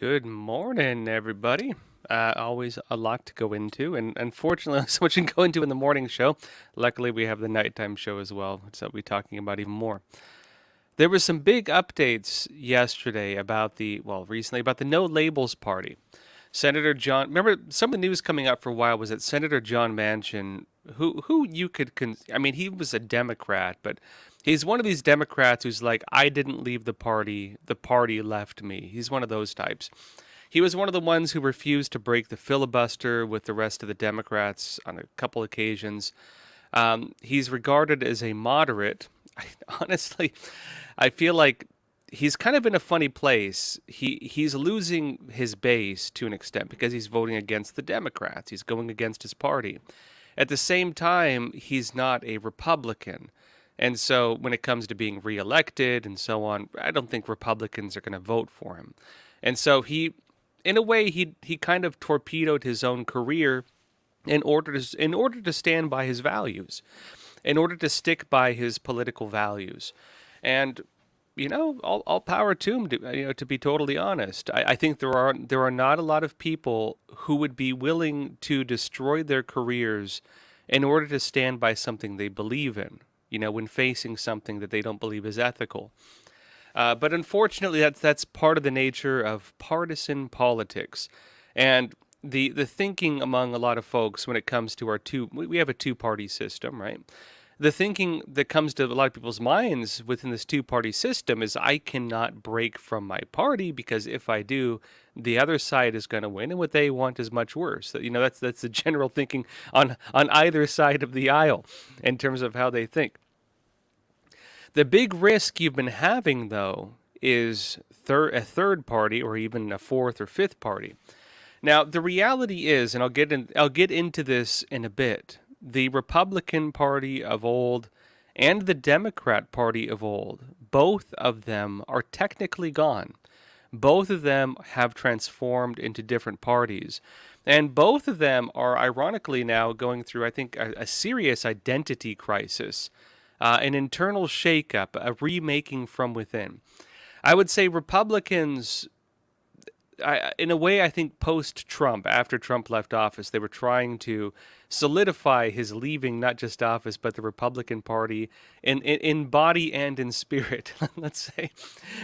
Good morning, everybody. Always a lot to go into, and unfortunately, so much to go into in the morning show. Luckily, we have the nighttime show as well, so we'll be talking about even more. There was some big updates yesterday about recently about the No Labels Party. Senator John, remember some of the news coming up for a while was that Senator John Manchin, who you could, I mean, he was a Democrat, but he's one of these Democrats who's like, I didn't leave the party left me. He's one of those types. He was one of the ones who refused to break the filibuster with the rest of the Democrats on a couple occasions. He's regarded as a moderate. Honestly, I feel like he's kind of in a funny place. He's losing his base to an extent because he's voting against the Democrats. He's going against his party. At the same time, he's not a Republican. And so when it comes to being reelected and so on, I don't think Republicans are going to vote for him. And so in a way, he kind of torpedoed his own career in order to stand by his values, in order to stick by his political values. And all power to him. To be totally honest, I think there are not a lot of people who would be willing to destroy their careers in order to stand by something they believe in. When facing something that they don't believe is ethical. But unfortunately, that's part of the nature of partisan politics, and the thinking among a lot of folks when it comes to we have a two-party system, right? The thinking that comes to a lot of people's minds within this two-party system is I cannot break from my party because if I do, the other side is going to win, and what they want is much worse. That's the general thinking on either side of the aisle in terms of how they think. The big risk you've been having, though, is a third party or even a fourth or fifth party. Now, the reality is, and I'll get into this in a bit, the Republican Party of old and the Democrat Party of old, both of them are technically gone. Both of them have transformed into different parties. And both of them are ironically now going through, I think, a serious identity crisis, an internal shakeup, a remaking from within. I would say Republicans, in a way, I think post-Trump, after Trump left office, they were trying to solidify his leaving not just office, but the Republican Party in body and in spirit, let's say.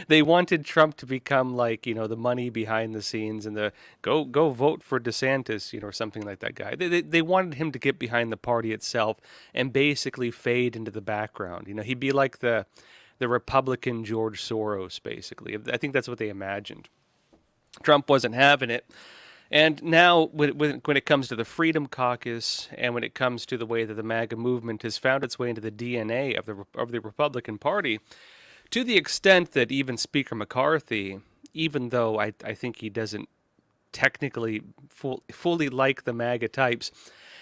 They wanted Trump to become like, the money behind the scenes and the go vote for DeSantis, or something like that guy. They wanted him to get behind the party itself and basically fade into the background. He'd be like the Republican George Soros, basically. I think that's what they imagined. Trump wasn't having it. And now, when it comes to the Freedom Caucus and when it comes to the way that the MAGA movement has found its way into the DNA of the Republican Party, to the extent that even Speaker McCarthy, even though I think he doesn't technically fully like the MAGA types,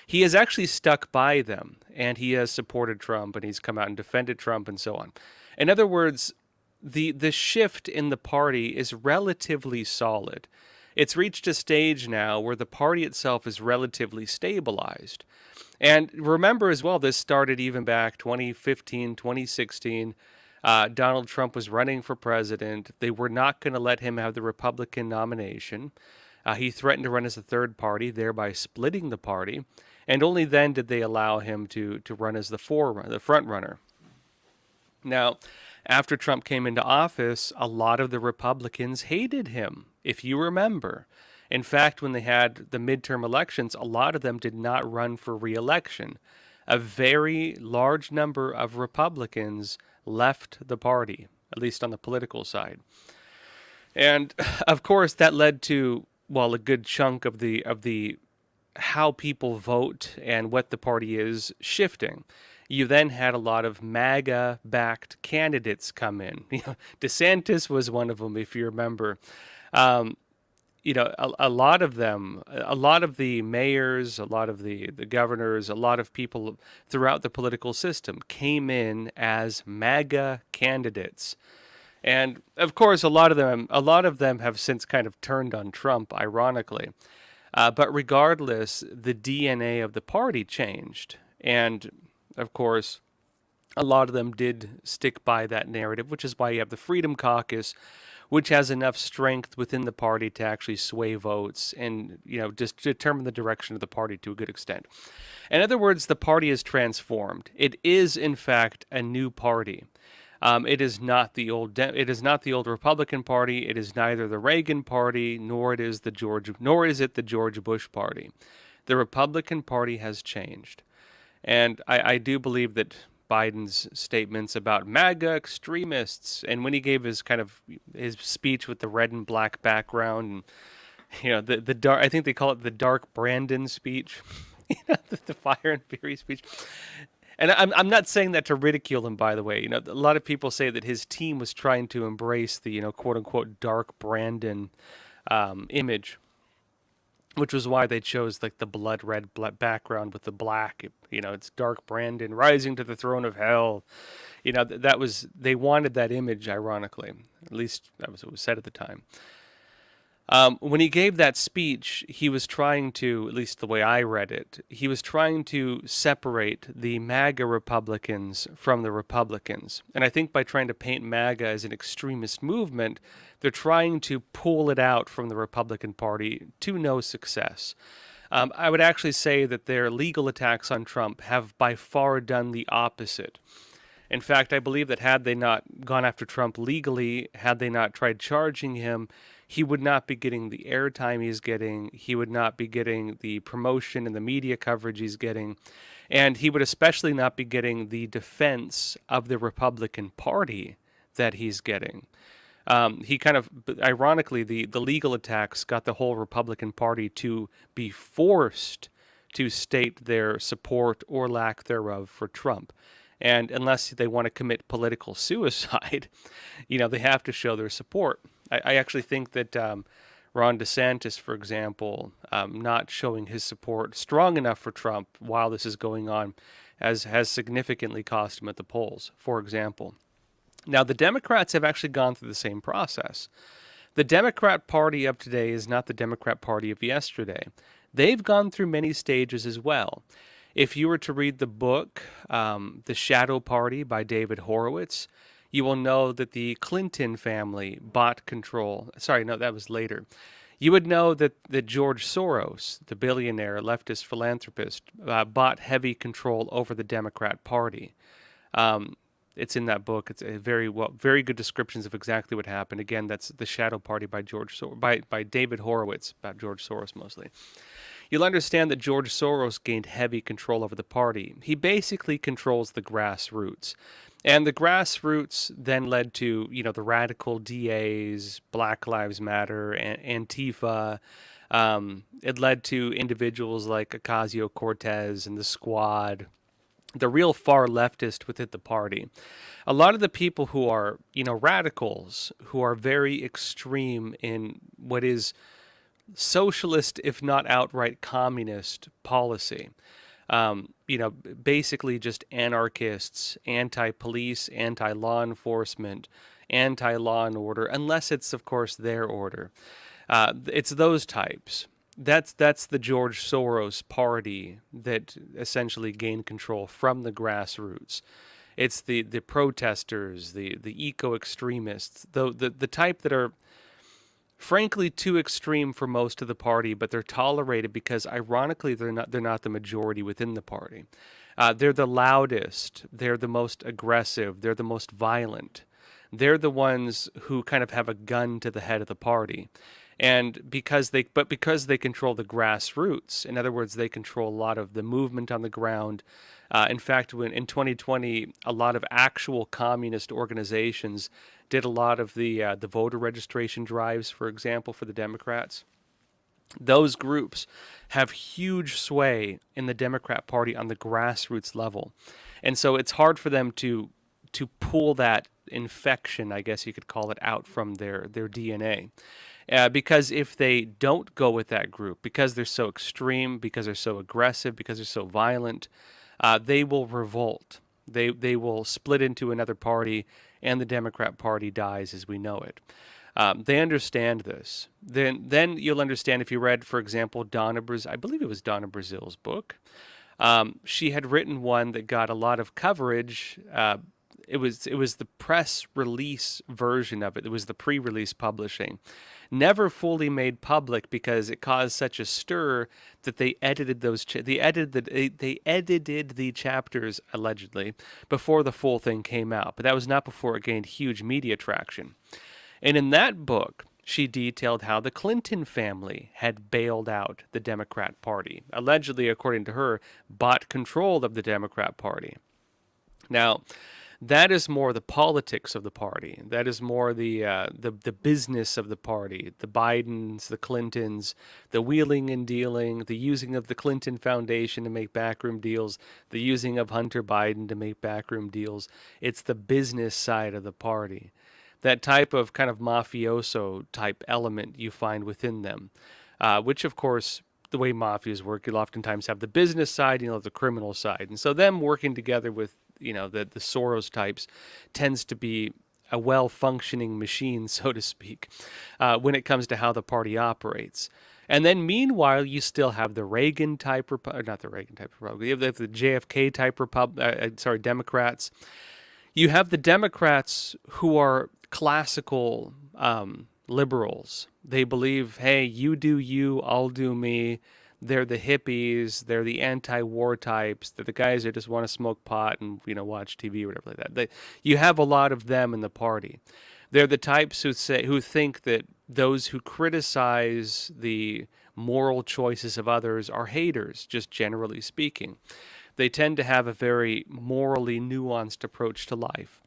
he has actually stuck by them, and he has supported Trump, and he's come out and defended Trump, and so on. In other words, the shift in the party is relatively solid. It's reached a stage now where the party itself is relatively stabilized. And remember as well, this started even back 2015, 2016. Donald Trump was running for president. They were not going to let him have the Republican nomination. He threatened to run as a third party, thereby splitting the party. And only then did they allow him to run as the front runner. Now, after Trump came into office, a lot of the Republicans hated him, if you remember. In fact, when they had the midterm elections, a lot of them did not run for re-election. A very large number of Republicans left the party, at least on the political side. And of course, that led to, a good chunk of the how people vote and what the party is shifting. You then had a lot of MAGA-backed candidates come in. DeSantis was one of them, if you remember. A lot of them, a lot of the mayors, a lot of the governors, a lot of people throughout the political system came in as MAGA candidates. And of course, a lot of them have since kind of turned on Trump, ironically. But regardless, the DNA of the party changed. And of course, a lot of them did stick by that narrative, which is why you have the Freedom Caucus, which has enough strength within the party to actually sway votes and, just determine the direction of the party to a good extent. In other words, the party is transformed. It is, in fact, a new party. It is not the old. It is not the old Republican Party. It is neither the Reagan Party, nor is it the George Bush Party. The Republican Party has changed, and I do believe that Biden's statements about MAGA extremists, and when he gave his speech with the red and black background, and the dark. I think they call it the Dark Brandon speech. The Fire and Fury speech. And I'm not saying that to ridicule him, by the way. A lot of people say that his team was trying to embrace the, quote unquote, Dark Brandon image, which was why they chose like the blood red background with the black. It's Dark Brandon rising to the throne of hell. They wanted that image, ironically. At least that was what was said at the time. When he gave that speech, he was trying to, at least the way I read it, he was trying to separate the MAGA Republicans from the Republicans. And I think by trying to paint MAGA as an extremist movement, they're trying to pull it out from the Republican Party to no success. I would actually say that their legal attacks on Trump have by far done the opposite. In fact, I believe that had they not gone after Trump legally, had they not tried charging him, he would not be getting the airtime he's getting. He would not be getting the promotion and the media coverage he's getting. And he would especially not be getting the defense of the Republican Party that he's getting. Ironically, the legal attacks got the whole Republican Party to be forced to state their support or lack thereof for Trump. And unless they want to commit political suicide, they have to show their support. I actually think that Ron DeSantis, for example, not showing his support strong enough for Trump while this is going on has significantly cost him at the polls, for example. Now, the Democrats have actually gone through the same process. The Democrat Party of today is not the Democrat Party of yesterday. They've gone through many stages as well. If you were to read the book, The Shadow Party by David Horowitz, you will know that the Clinton family bought control. Sorry, no, that was later. You would know that George Soros, the billionaire leftist philanthropist, bought heavy control over the Democrat Party. It's in that book. It's a very good descriptions of exactly what happened. Again, that's The Shadow Party by by David Horowitz, about George Soros mostly. You'll understand that George Soros gained heavy control over the party. He basically controls the grassroots. And the grassroots then led to, the radical DAs, Black Lives Matter, Antifa. It led to individuals like Ocasio-Cortez and the Squad, the real far leftist within the party. A lot of the people who are, radicals, who are very extreme in what is socialist, if not outright communist policy. Basically just anarchists, anti-police, anti-law enforcement, anti-law and order, unless it's, of course, their order. It's those types. That's the George Soros party that essentially gained control from the grassroots. It's the protesters, the eco-extremists, the type that are frankly too extreme for most of the party, but they're tolerated because ironically they're not the majority within the party. They're the loudest, they're the most aggressive, they're the most violent. They're the ones who kind of have a gun to the head of the party. And because they control the grassroots, in other words, they control a lot of the movement on the ground. In fact, when in 2020, a lot of actual communist organizations did a lot of the voter registration drives, for example, for the Democrats. Those groups have huge sway in the Democrat Party on the grassroots level. And so it's hard for them to pull that infection, I guess you could call it, out from their DNA. Because if they don't go with that group, because they're so extreme, because they're so aggressive, because they're so violent, they will revolt. They will split into another party, and the Democrat Party dies as we know it. They understand this. Then you'll understand if you read, for example, I believe it was Donna Brazil's book. She had written one that got a lot of coverage it was the press release version of it. It was the pre-release publishing, never fully made public because it caused such a stir that they edited they edited the chapters allegedly before the full thing came out. But that was not before it gained huge media traction. And in that book, she detailed how the Clinton family had bailed out the Democrat Party, allegedly, according to her, bought control of the Democrat Party. Now, that is more the politics of the party. That is more the business of the party. The Bidens, the Clintons, the wheeling and dealing, the using of the Clinton Foundation to make backroom deals, the using of Hunter Biden to make backroom deals. It's the business side of the party. That type of kind of mafioso type element you find within them, which of course the way mafias work, you'll oftentimes have the business side, the criminal side, and so them working together with the Soros types tends to be a well-functioning machine, so to speak, when it comes to how the party operates. And then meanwhile, you still have the Reagan type, not the Reagan type Republican, you have the JFK type Democrats. You have the Democrats who are classical liberals. They believe, hey, you do you, I'll do me. They're the hippies. They're the anti-war types. They're the guys that just want to smoke pot and watch TV or whatever like that. You have a lot of them in the party. They're the types who think that those who criticize the moral choices of others are haters, just generally speaking. They tend to have a very morally nuanced approach to life.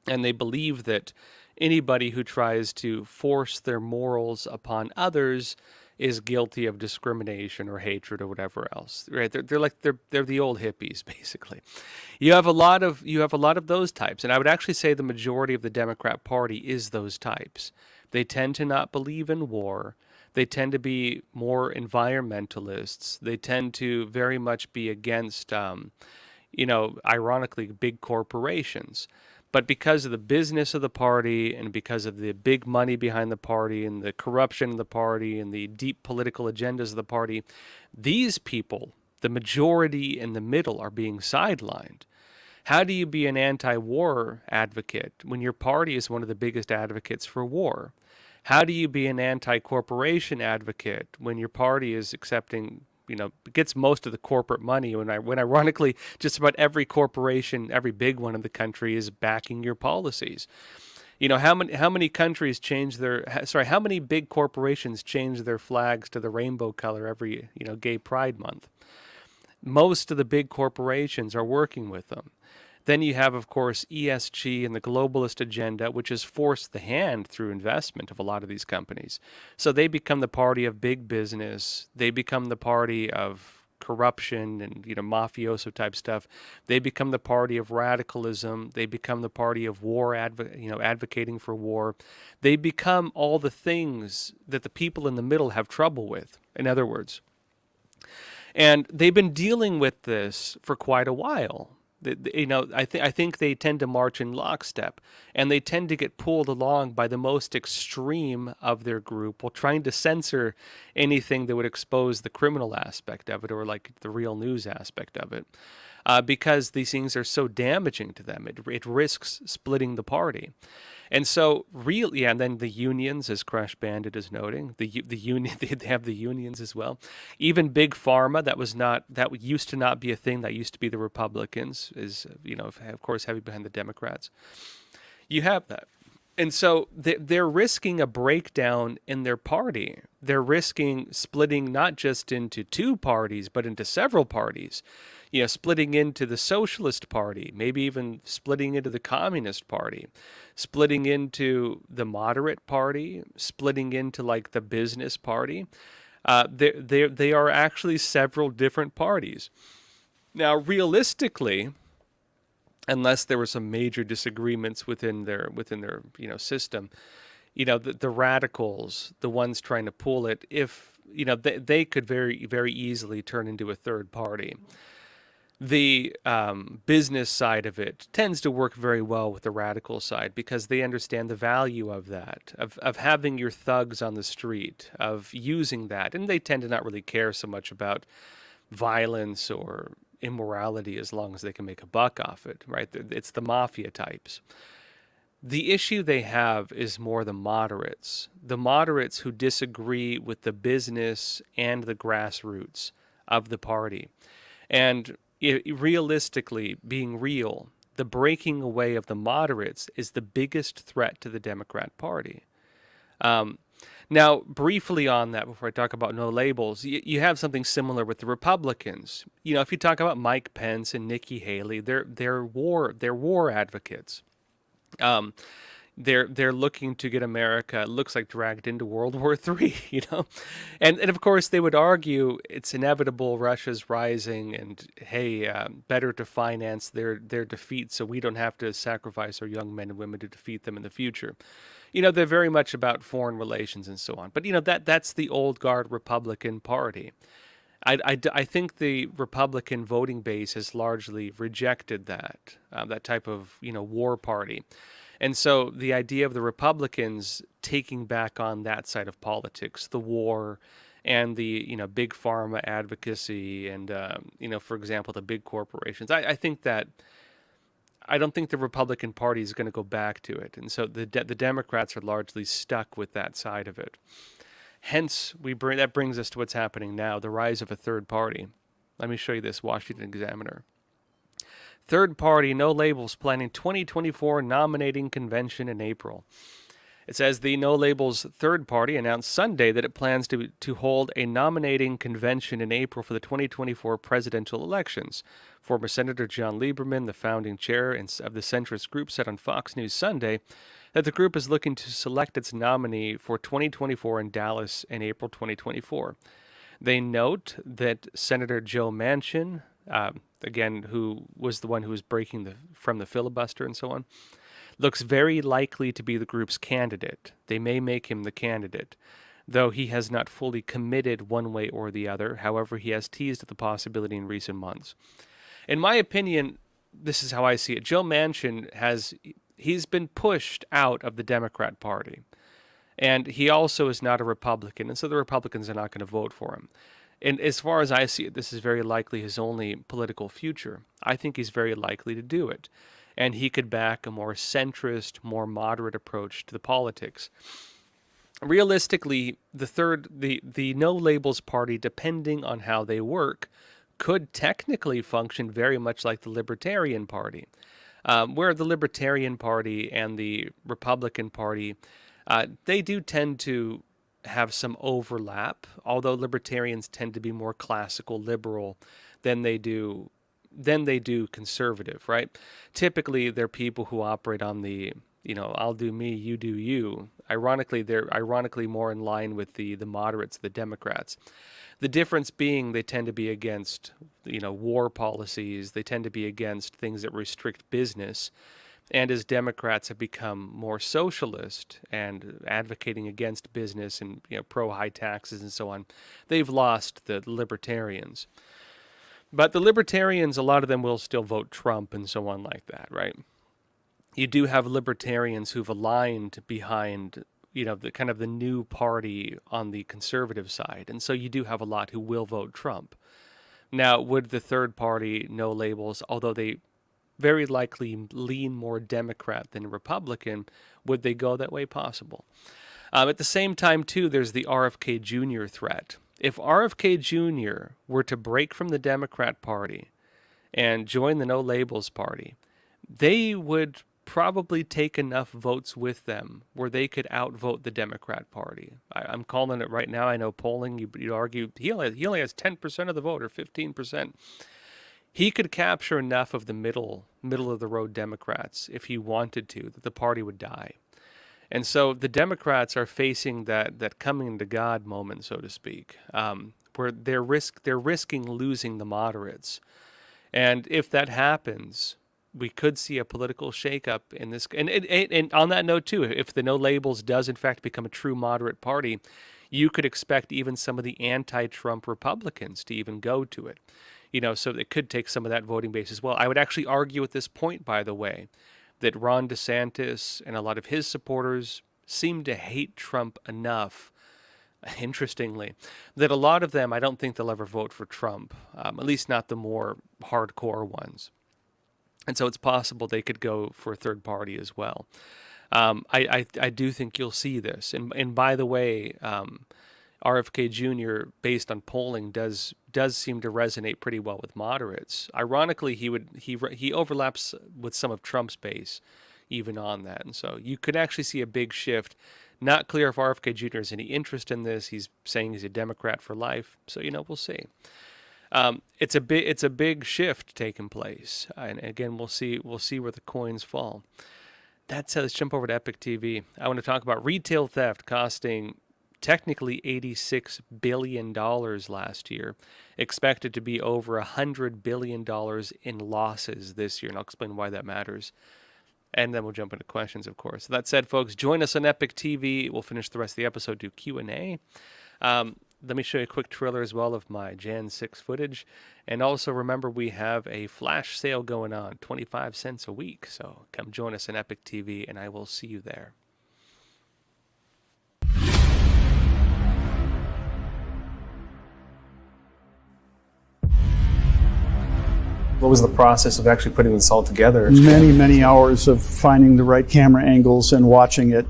And they believe that anybody who tries to force their morals upon others is guilty of discrimination or hatred or whatever else. Right? They're the old hippies, basically. You have a lot of those types, and I would actually say the majority of the Democrat Party is those types. They tend to not believe in war. They tend to be more environmentalists. They tend to very much be against, ironically, big corporations. But because of the business of the party and because of the big money behind the party and the corruption of the party and the deep political agendas of the party, these people, the majority in the middle, are being sidelined. How do you be an anti-war advocate when your party is one of the biggest advocates for war? How do you be an anti-corporation advocate when your party is accepting, gets most of the corporate money, when ironically just about every corporation, every big one in the country is backing your policies? How many countries how many big corporations change their flags to the rainbow color every, Gay Pride Month? Most of the big corporations are working with them. Then you have, of course, ESG and the globalist agenda, which has forced the hand through investment of a lot of these companies. So they become the party of big business. They become the party of corruption and, mafioso type stuff. They become the party of radicalism. They become the party of war, advocating for war. They become all the things that the people in the middle have trouble with, in other words. And they've been dealing with this for quite a while. I think they tend to march in lockstep, and they tend to get pulled along by the most extreme of their group while trying to censor anything that would expose the criminal aspect of it or like the real news aspect of it, because these things are so damaging to them. It risks splitting the party. And so, really, and then the unions, as Crash Bandit is noting, the union, they have the unions as well. Even big pharma, that used to not be a thing. That used to be the Republicans, is of course heavy behind the Democrats. You have that, and so they're risking a breakdown in their party. They're risking splitting not just into two parties, but into several parties. Splitting into the Socialist Party, maybe even splitting into the Communist Party, splitting into the Moderate Party, splitting into like the Business Party. They are actually several different parties. Now, realistically, unless there were some major disagreements within their system, the radicals, the ones trying to pull it, if they could very, very easily turn into a third party. The business side of it tends to work very well with the radical side because they understand the value of that, of having your thugs on the street, of using that. And they tend to not really care so much about violence or immorality as long as they can make a buck off it, right? It's the mafia types. The issue they have is more the moderates who disagree with the business and the grassroots of the party. And realistically, being real, the breaking away of the moderates is the biggest threat to the Democrat Party. Um, Now, briefly on that, before I talk about no labels, you have something similar with the Republicans. You know, if you talk about Mike Pence and Nikki Haley, they're war advocates. Um, they're looking to get America, it looks like, dragged into World War III, you know? And of course they would argue it's inevitable, Russia's rising, and hey, better to finance their defeat so we don't have to sacrifice our young men and women to defeat them in the future. You know, they're very much about foreign relations and so on. But, you know, that's the old guard Republican Party. I think the Republican voting base has largely rejected that type of, you know, war party. And so the idea of the Republicans taking back on that side of politics, the war and the, you know, big pharma advocacy and, you know, for example, the big corporations, I think that I don't think the Republican Party is going to go back to it. And so the Democrats are largely stuck with that side of it. Hence, that brings us to what's happening now, the rise of a third party. Let me show you this, Washington Examiner. Third party, no labels, planning 2024 nominating convention in April. It says the No Labels third party announced Sunday that it plans to hold a nominating convention in April for the 2024 presidential elections. Former Senator John Lieberman, the founding chair of the centrist group, said on Fox News Sunday that the group is looking to select its nominee for 2024 in Dallas in April 2024. They note that Senator Joe Manchin, again, who was the one who was breaking from the filibuster and so on, looks very likely to be the group's candidate. They may make him the candidate, though he has not fully committed one way or the other. However, he has teased at the possibility in recent months. In my opinion, this is how I see it. Joe Manchin he's been pushed out of the Democrat Party, and he also is not a Republican, and so the Republicans are not going to vote for him. And as far as I see it, this is very likely his only political future. I think he's very likely to do it. And he could back a more centrist, more moderate approach to the politics. Realistically, the No Labels Party, depending on how they work, could technically function very much like the Libertarian Party, where the Libertarian Party and the Republican Party, they do tend to have some overlap, although libertarians tend to be more classical liberal than they do conservative, right? Typically, they're people who operate on the, you know, I'll do me, you do you. Ironically, they're more in line with the moderates, the Democrats. The difference being they tend to be against, you know, war policies. They tend to be against things that restrict business. And as Democrats have become more socialist and advocating against business and, you know, pro-high taxes and so on, they've lost the libertarians. But the libertarians, a lot of them will still vote Trump and so on like that, right? You do have libertarians who've aligned behind, you know, the kind of the new party on the conservative side. And so you do have a lot who will vote Trump. Now, would the third party, No Labels, although they very likely lean more Democrat than Republican, would they go that way? Possible. At the same time, too, there's the RFK Jr. threat. If RFK Jr. were to break from the Democrat Party and join the No Labels Party, they would probably take enough votes with them where they could outvote the Democrat Party. I'm calling it right now. I know polling, you'd argue he only has 10% of the vote or 15%. He could capture enough of the middle of the road Democrats if he wanted to, that the party would die. And so the Democrats are facing that coming to God moment, so to speak, where they're risking losing the moderates. And if that happens, we could see a political shakeup in this. And on that note, too, if the No Labels does in fact become a true moderate party, you could expect even some of the anti-Trump Republicans to even go to it. You know, so it could take some of that voting base as well. I would actually argue at this point, by the way, that Ron DeSantis and a lot of his supporters seem to hate Trump enough interestingly, that a lot of them, I don't think they'll ever vote for Trump, at least not the more hardcore ones. And so it's possible they could go for a third party as well. I do think you'll see this. And by the way, RFK Jr., based on polling, does seem to resonate pretty well with moderates. Ironically, he overlaps with some of Trump's base, even on that. And so you could actually see a big shift. Not clear if RFK Jr. has any interest in this. He's saying he's a Democrat for life. So, we'll see. It's a big shift taking place. And again, we'll see where the coins fall. That said, let's jump over to Epoch TV. I want to talk about retail theft costing technically $86 billion last year, expected to be over $100 billion in losses this year. And I'll explain why that matters. And then we'll jump into questions, of course. So that said, folks, join us on Epoch TV. We'll finish the rest of the episode, do Q&A. Let me show you a quick trailer as well of my Jan 6 footage. And also remember, we have a flash sale going on, 25 cents a week. So come join us on Epoch TV, and I will see you there. What was the process of actually putting this all together? Many hours of finding the right camera angles and watching it.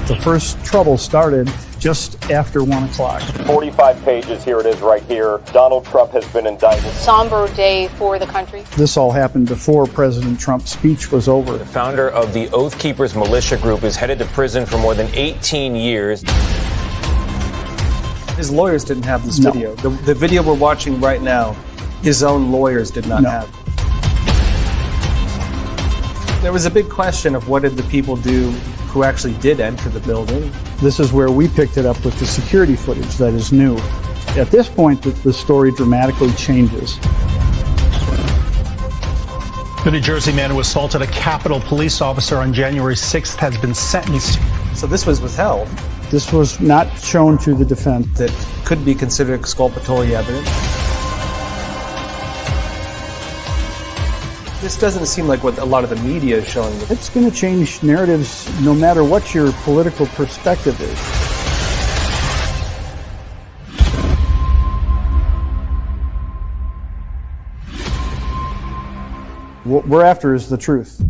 The first trouble started just after 1 o'clock. 45 pages, here it is right here. Donald Trump has been indicted. Somber day for the country. This all happened before President Trump's speech was over. The founder of the Oath Keepers militia group is headed to prison for more than 18 years. His lawyers didn't have this video. The video we're watching right now, his own lawyers did not have. There was a big question of what did the people do who actually did enter the building. This is where we picked it up with the security footage that is new. At this point, the story dramatically changes. The New Jersey man who assaulted a Capitol police officer on January 6th has been sentenced. So this was withheld. This was not shown to the defense. That could be considered exculpatory evidence. This doesn't seem like what a lot of the media is showing. It's going to change narratives no matter what your political perspective is. What we're after is the truth.